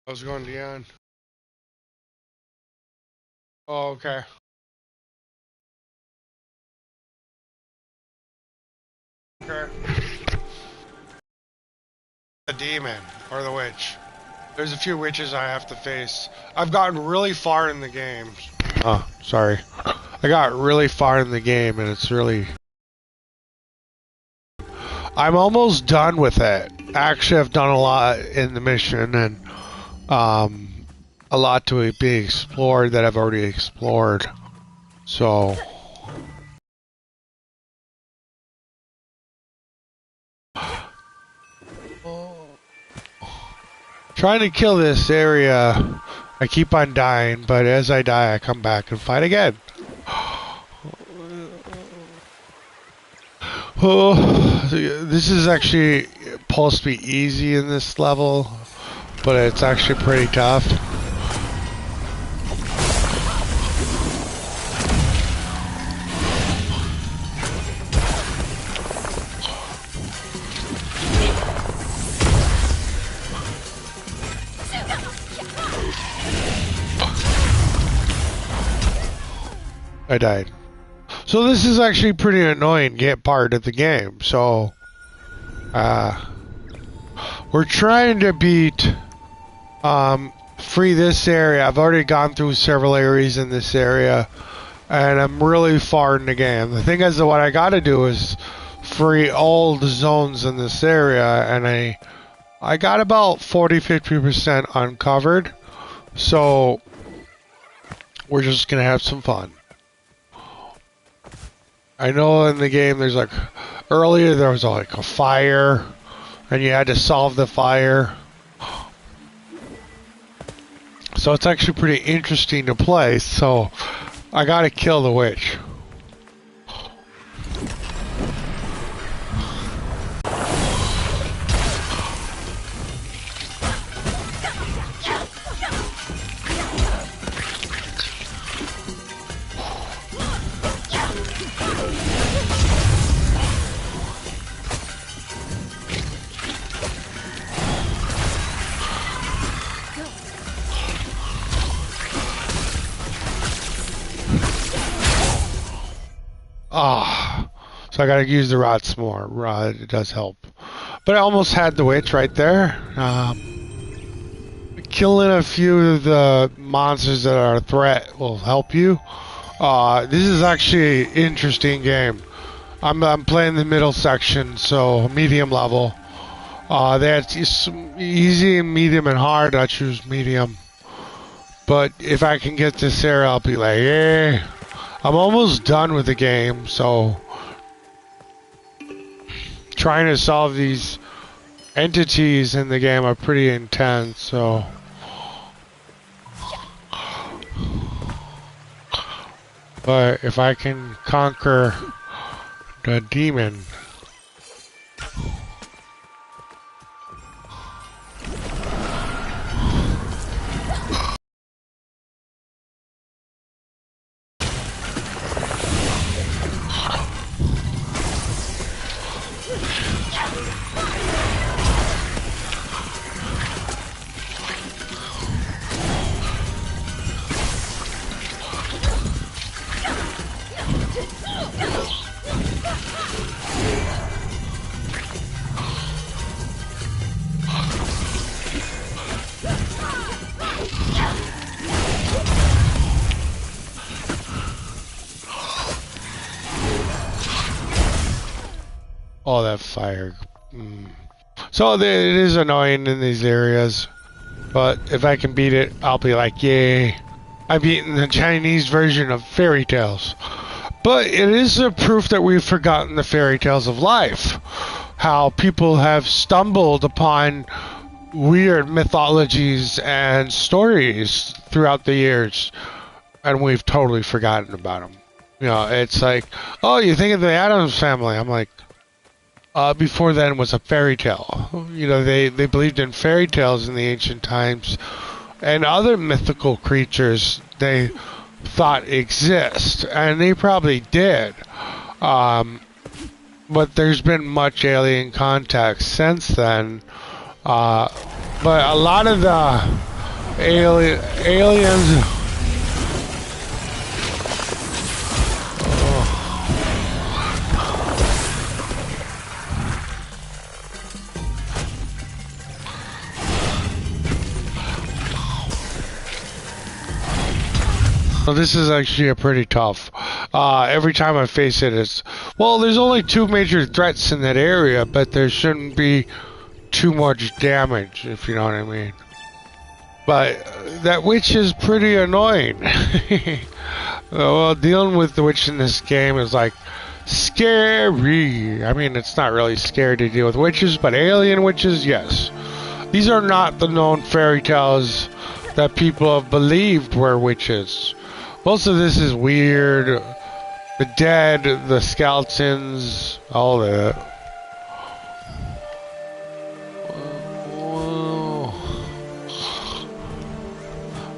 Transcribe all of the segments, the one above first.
I was going to the end. Oh, okay. Okay. The demon or the witch. There's a few witches I have to face. I've gotten really far in the game. Oh, sorry. I got really far in the game and it's really... I'm almost done with it. Actually, I've done a lot in the mission and a lot to be explored that I've already explored. So... Trying to kill this area, I keep on dying, but as I die, I come back and fight again. Oh, this is actually supposed to be easy in this level, but it's actually pretty tough. I died. So this is actually pretty annoying get part of the game. So we're trying to beat free this area. I've already gone through several areas in this area and I'm really far in the game. The thing is that what I gotta do is free all the zones in this area and I got about 40-50% uncovered. So we're just gonna have some fun. I know in the game there's like earlier there was like a fire and you had to solve the fire. So it's actually pretty interesting to play. So I gotta kill the witch. Ah, so I gotta use the rods more. It does help. But I almost had the witch right there. Killing a few of the monsters that are a threat will help you. This is actually an interesting game. I'm playing the middle section, so medium level. That's easy, medium, and hard. I choose medium. But if I can get this area, I'll be like, yeah. I'm almost done with the game, so trying to solve these entities in the game are pretty intense, so but if I can conquer the demon, oh, that fire. So it is annoying in these areas, but if I can beat it, I'll be like, yay. I've beaten the Chinese version of fairy tales. But it is a proof that we've forgotten the fairy tales of life. How people have stumbled upon weird mythologies and stories throughout the years, and we've totally forgotten about them. You know, it's like, oh, you think of the Addams Family. I'm like, before then was a fairy tale. You know, they believed in fairy tales in the ancient times, and other mythical creatures they thought exist, and they probably did. But there's been much alien contact since then. But a lot of the Aliens. Well, this is actually a pretty tough. Every time I face it, it's... Well, there's only 2 major threats in that area, but there shouldn't be too much damage, if you know what I mean. But that witch is pretty annoying. Well, dealing with the witch in this game is like scary. I mean, it's not really scary to deal with witches, but alien witches, yes. These are not the known fairy tales that people have believed were witches. Most of this is weird. The dead, the skeletons, all that.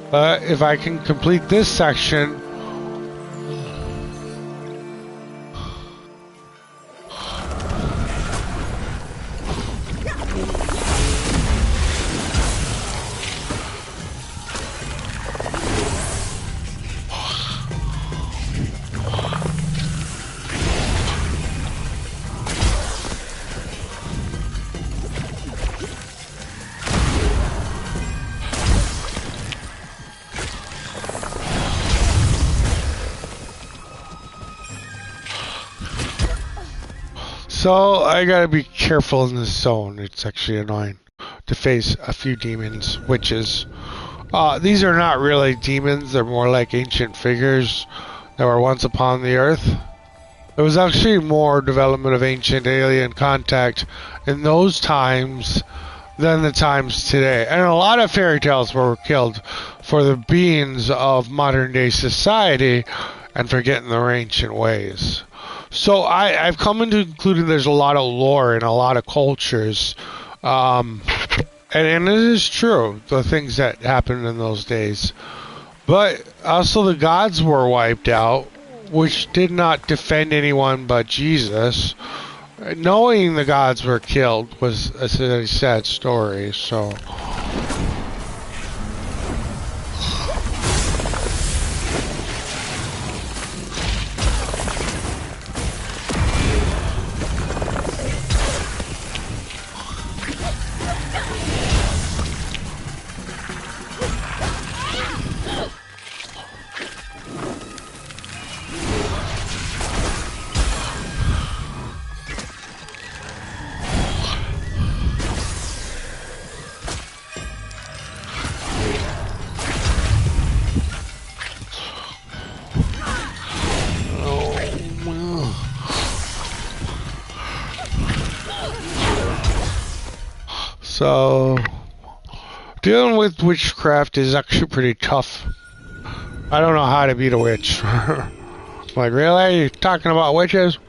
But if I can complete this section... So, I gotta be careful in this zone. It's actually annoying to face a few demons, witches. These are not really demons, they're more like ancient figures that were once upon the earth. There was actually more development of ancient alien contact in those times than the times today. And a lot of fairy tales were killed for the beings of modern day society and forgetting their ancient ways. So I've come into concluding there's a lot of lore in a lot of cultures. And it is true, the things that happened in those days. But also the gods were wiped out, which did not defend anyone but Jesus. Knowing the gods were killed was a sad story, so... So, dealing with witchcraft is actually pretty tough. I don't know how to beat a witch. Like, really? You're talking about witches?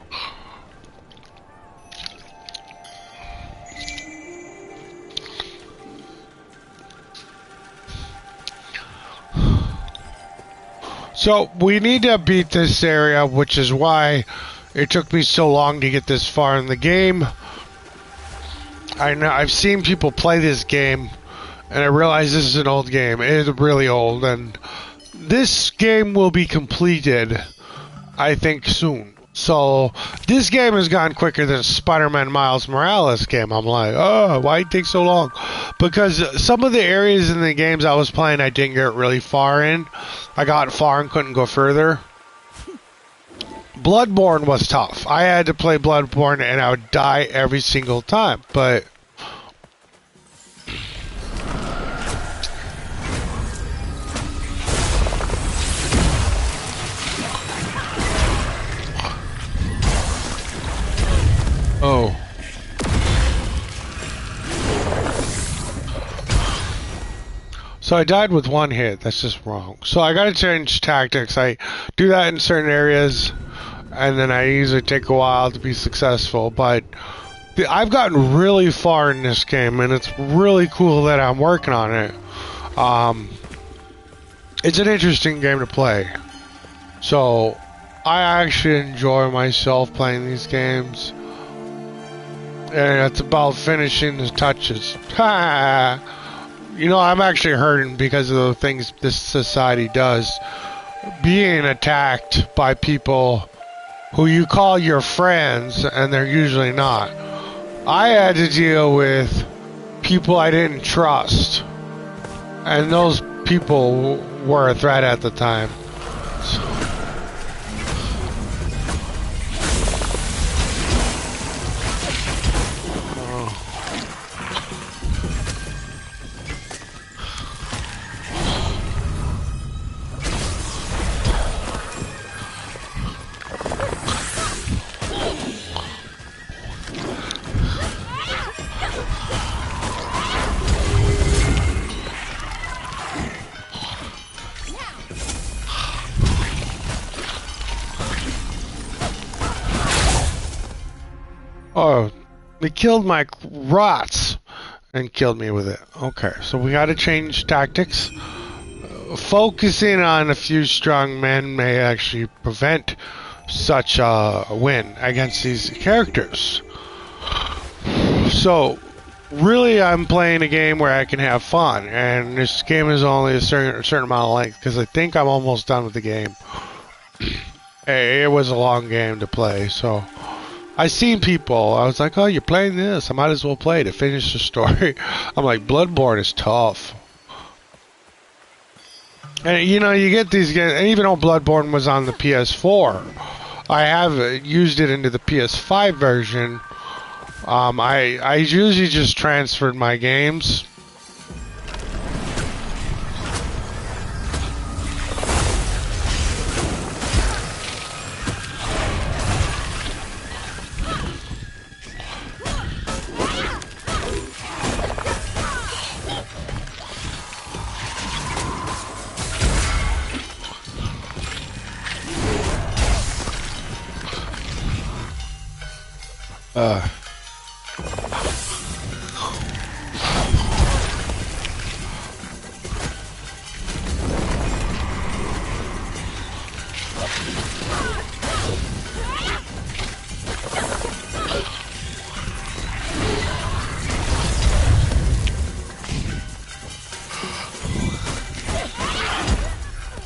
So, we need to beat this area, which is why it took me so long to get this far in the game. I know I've seen people play this game, and I realize this is an old game. It is really old, and this game will be completed, I think, soon. So this game has gone quicker than Spider-Man Miles Morales game. I'm like, oh, why it take so long? Because some of the areas in the games I was playing, I didn't get really far in. I got far and couldn't go further. Bloodborne was tough. I had to play Bloodborne and I would die every single time, but oh. So I died with one hit. That's just wrong. So I gotta change tactics. I do that in certain areas, and then I usually take a while to be successful. But I've gotten really far in this game, and it's really cool that I'm working on it. It's an interesting game to play. So I actually enjoy myself playing these games. And it's about finishing the touches. Ha! You know, I'm actually hurting because of the things this society does. Being attacked by people who you call your friends, and they're usually not. I had to deal with people I didn't trust, and those people were a threat at the time. Oh, they killed my rots and killed me with it. Okay, so we got to change tactics. Focusing on a few strong men may actually prevent such a win against these characters. So, really, I'm playing a game where I can have fun, and this game is only a certain amount of length because I think I'm almost done with the game. It was a long game to play, so I seen people. I was like, "Oh, you're playing this? I might as well play to finish the story." I'm like, Bloodborne is tough, and you know, you get these games. And even though Bloodborne was on the PS4, I have used it into the PS5 version. I usually just transferred my games.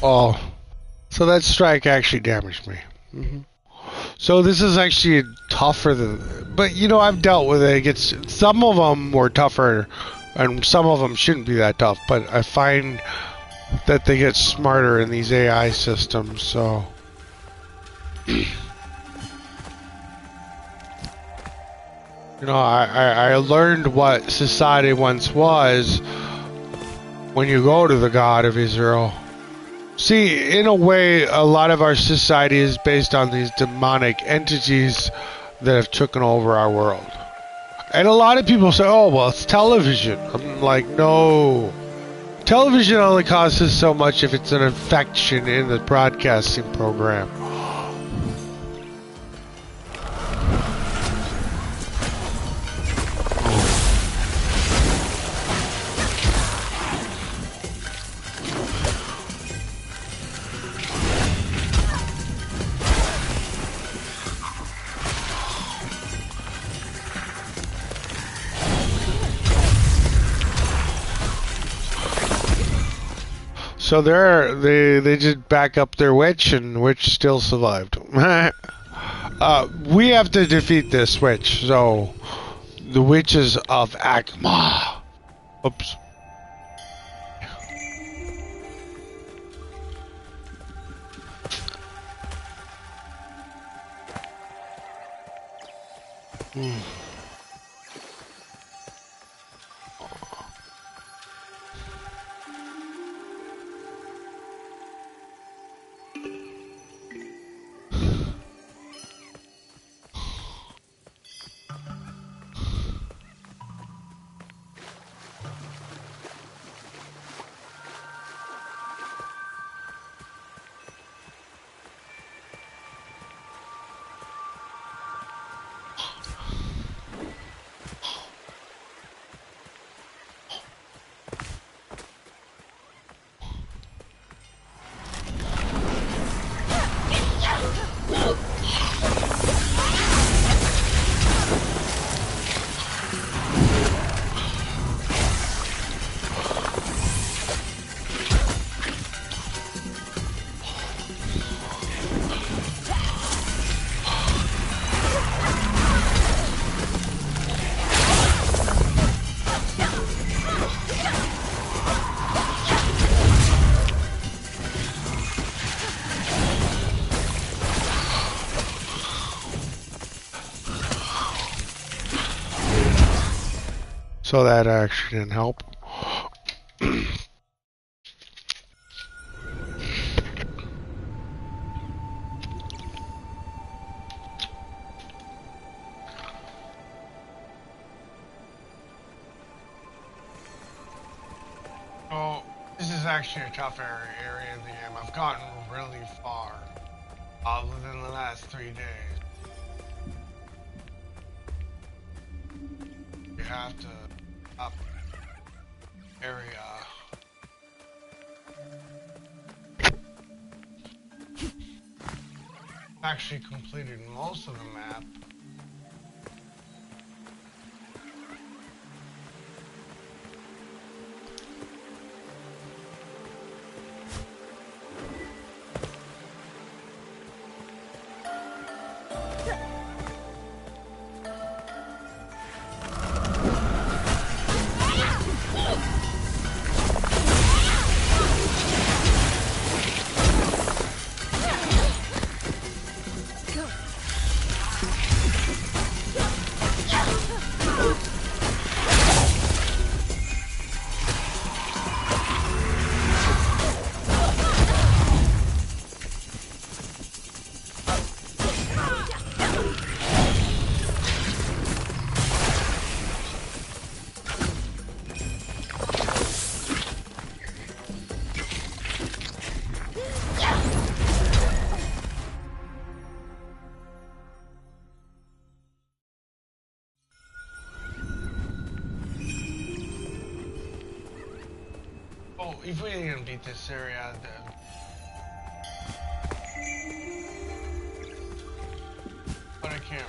Oh, so that strike actually damaged me. So this is actually tougher than, but you know, I've dealt with it. It gets, some of them were tougher, and some of them shouldn't be that tough. But I find that they get smarter in these AI systems. So, you know, I learned what society once was when you go to the God of Israel. See, in a way, a lot of our society is based on these demonic entities that have taken over our world. And a lot of people say, oh, well, it's television. I'm like, no. Television only causes so much if it's an infection in the broadcasting program. So they did back up their witch, and witch still survived. We have to defeat this witch, so the witches of Akma. Oops. So that actually didn't help. Oh, this is actually a tough area in the game. I've gotten really far within the last 3 days. You have to up area. Actually completed most of the map. Oh, if we didn't beat this area, then... But I can't.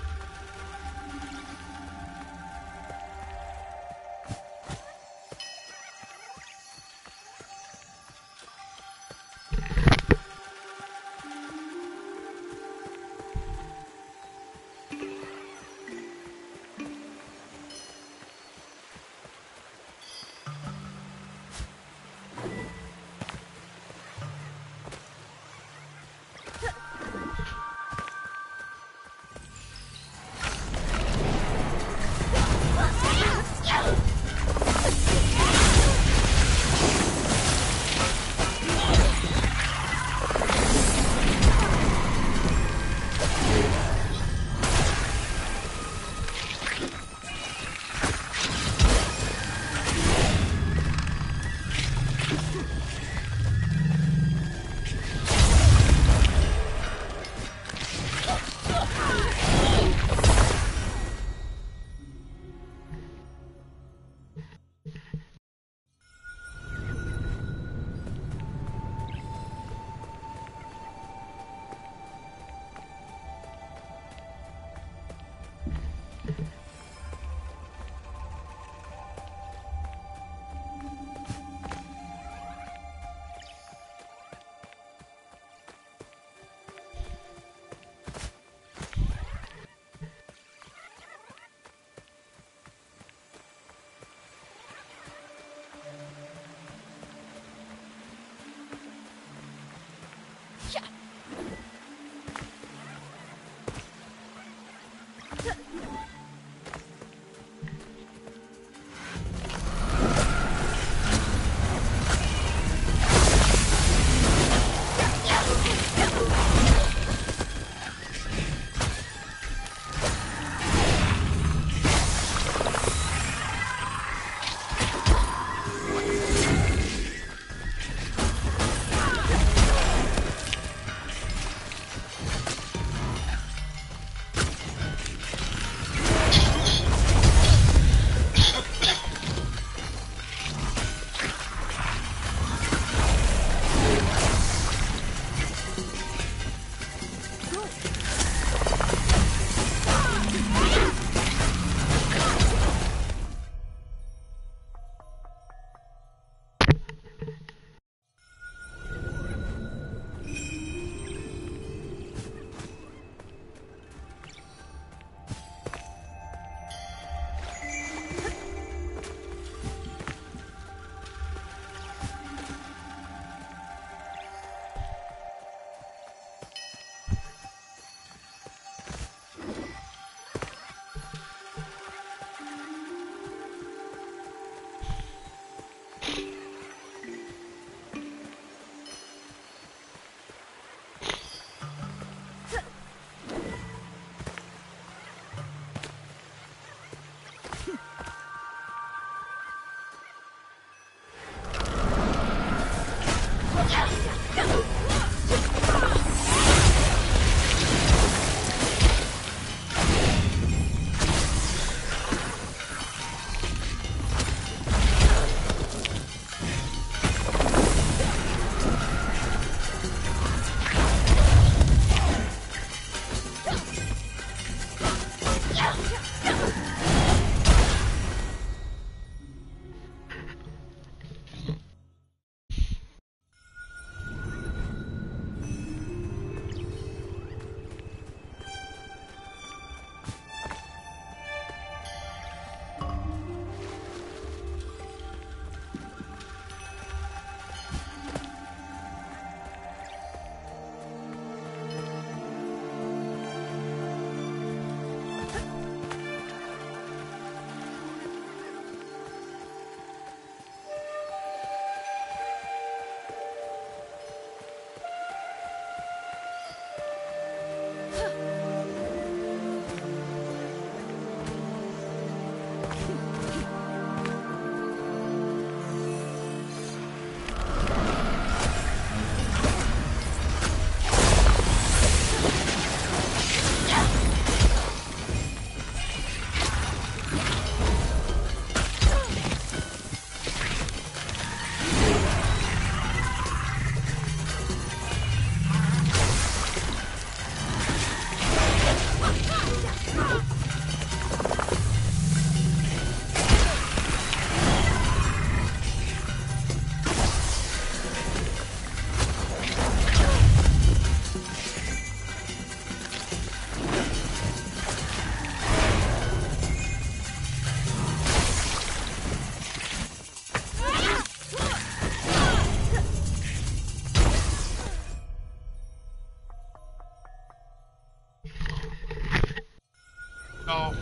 So,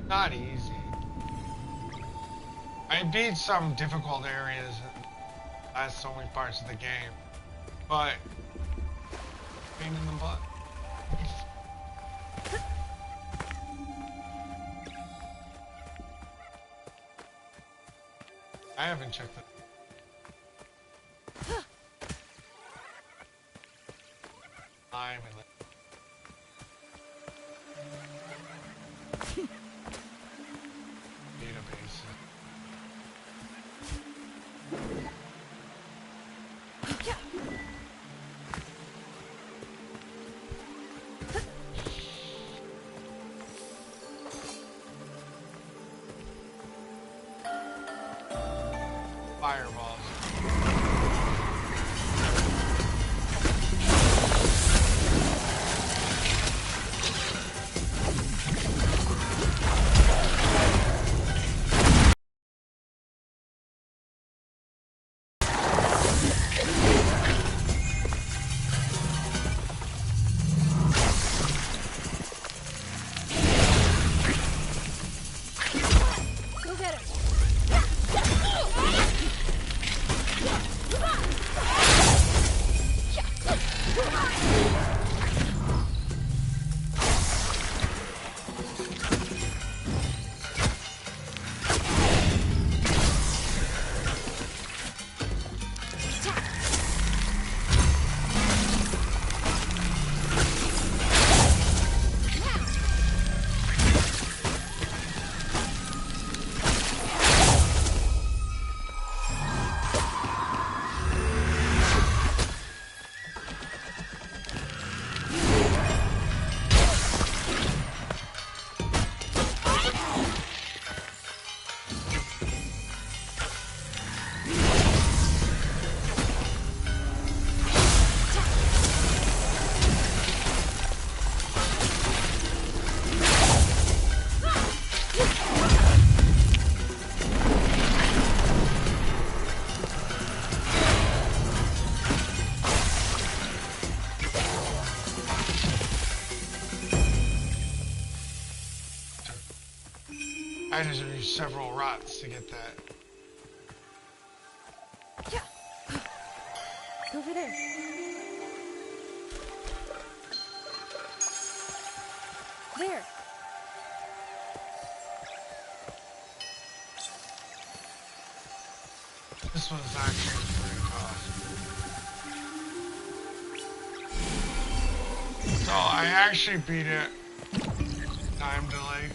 not easy. I beat some difficult areas in the last so many parts of the game, but pain in the butt. I haven't checked it. I'm in the database. Fireballs. Go get him. I just used several rots to get that. Over there. There. This one's actually pretty tough. So I actually beat it. Time delay.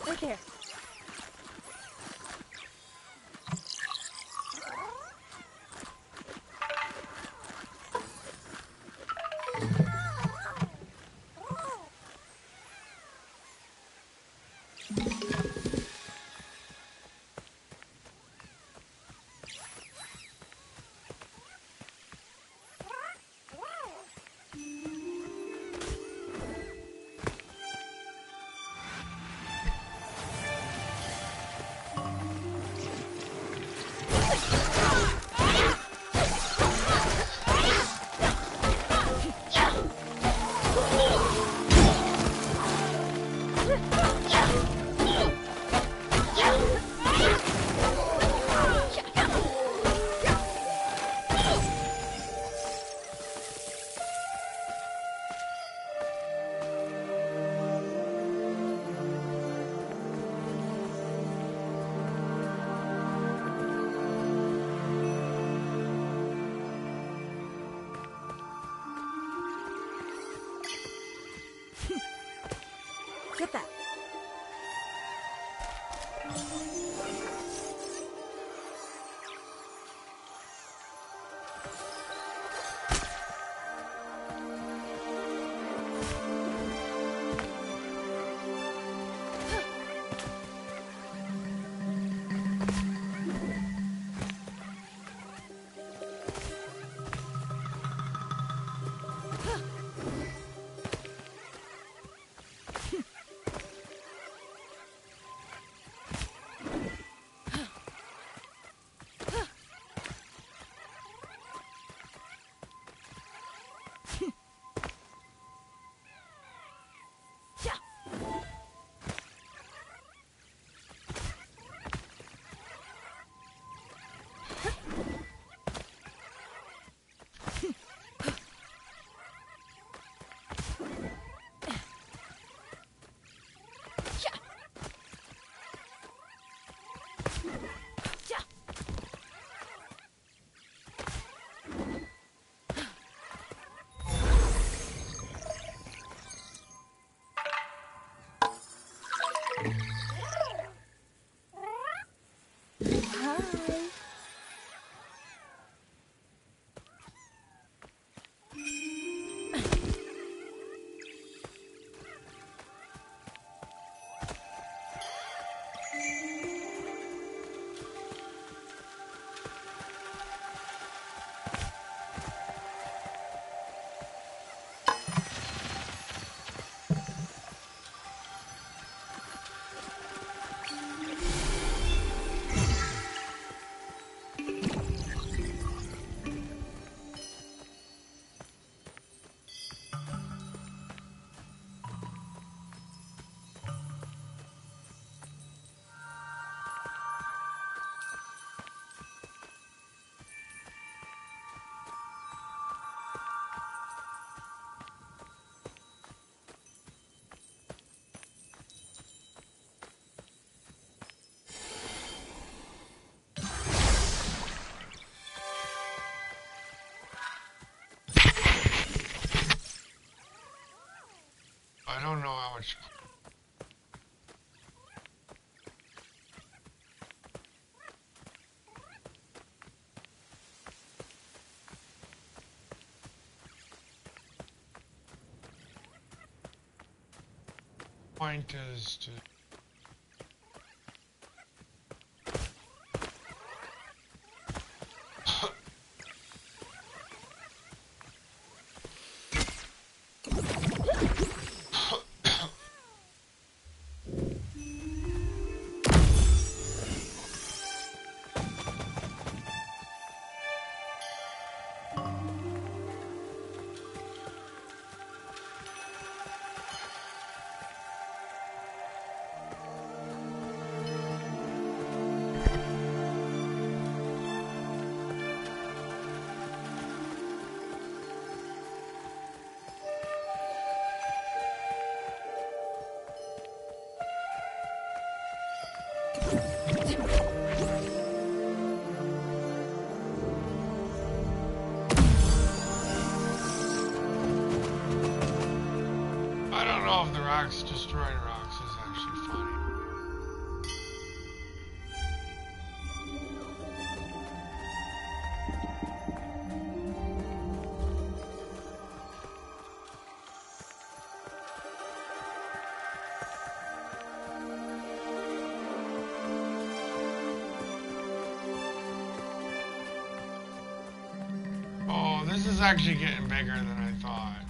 Right there. Get that. I don't know how much. Point is to. I don't know if the rocks destroying rocks is actually funny. Oh, this is actually getting bigger than I thought.